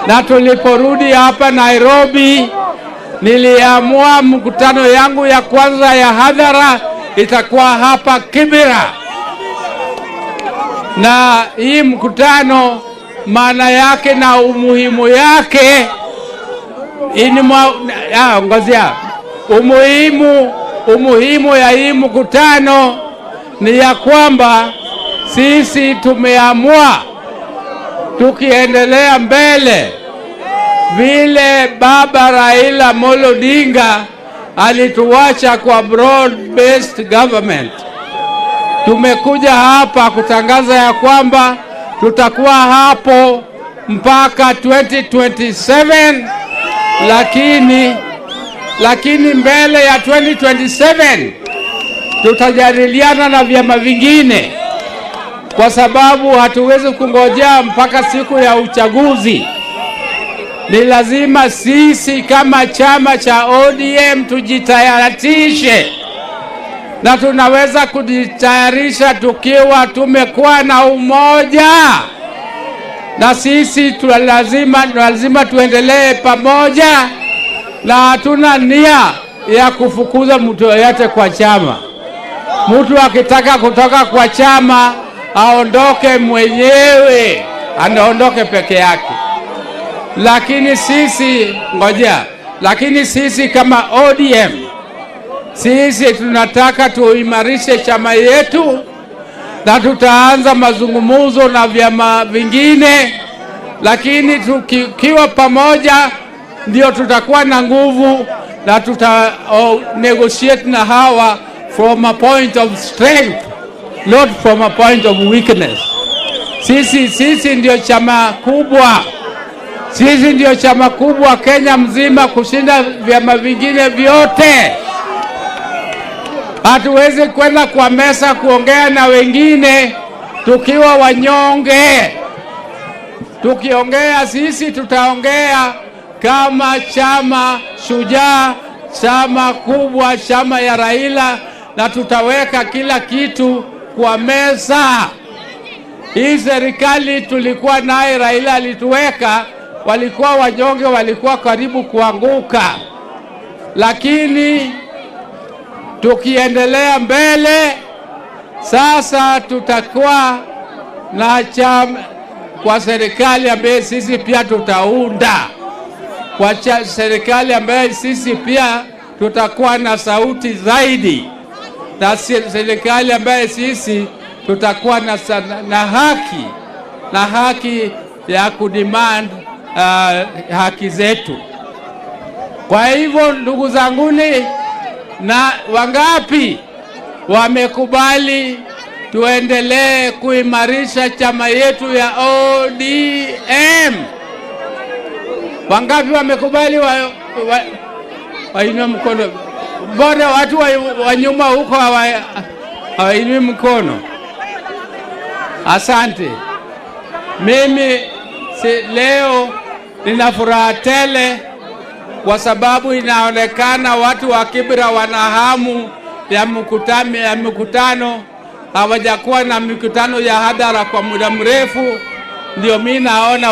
Na tuliporudi hapa Nairobi, niliamua mkutano yangu ya kwanza ya hadhara itakuwa hapa Kibera. Na hii mkutano maana yake na umuhimu yake umuhimu ya hii mkutano ni ya kwamba sisi tumeamua tukiendelea mbele vile Baba Raila Amolo Odinga alituacha kwa broad based government. Tumekuja hapa kutangaza ya kwamba tutakuwa hapo mpaka 2027, lakini mbele ya 2027 tutajadiliana na vyama vingine, kwa sababu hatuwezi kungojea mpaka siku ya uchaguzi. Ni lazima sisi kama chama cha ODM tujitayarishe, na tunaweza kujitayarisha tukiwa tumekuwa na umoja. Na sisi lazima tuendelee pamoja, na hatuna nia ya kufukuza mtu yoyote kwa chama. Mtu akitaka kutoka kwa chama aondoke mwenyewe, anaondoke peke yake. Lakini sisi kama ODM, sisi tunataka tuimarishe chama yetu, na tutaanza mazungumzo na vyama vingine, lakini tukiwa pamoja ndio tutakuwa na nguvu, na negotiate na hawa from a point of strength, not from a point of weakness. Sisi ndio chama kubwa. Sisi ndio chama kubwa Kenya mzima kushinda vyama vingine vyote. Hatuwezi kwenda kwa mesa kuongea na wengine tukiwa wanyonge. Tukiongea sisi tutaongea kama chama shujaa, chama kubwa, chama ya Raila, na tutaweka kila kitu kwa meza. Hii serikali tulikuwa naye Raila alituweka, walikuwa wanyonge, walikuwa karibu kuanguka. Lakini tukiendelea mbele sasa, tutakuwa na chama kwa serikali ambaye sisi pia tutaunda, kwa serikali ambaye sisi pia tutakuwa na sauti zaidi, na serikali ambaye sisi tutakuwa na haki ya kudemand haki zetu. Kwa hivyo ndugu zanguni, na wangapi wamekubali tuendelee kuimarisha chama yetu ya ODM? Wangapi wamekubali? Wainua mkono. Mbona watu wa nyuma huko hawainui mkono? Asante. Mimi leo nina furaha tele, kwa sababu inaonekana watu wa Kibera wana hamu ya mkutano. Hawajakuwa na mikutano ya hadhara kwa muda mrefu, ndio mimi naona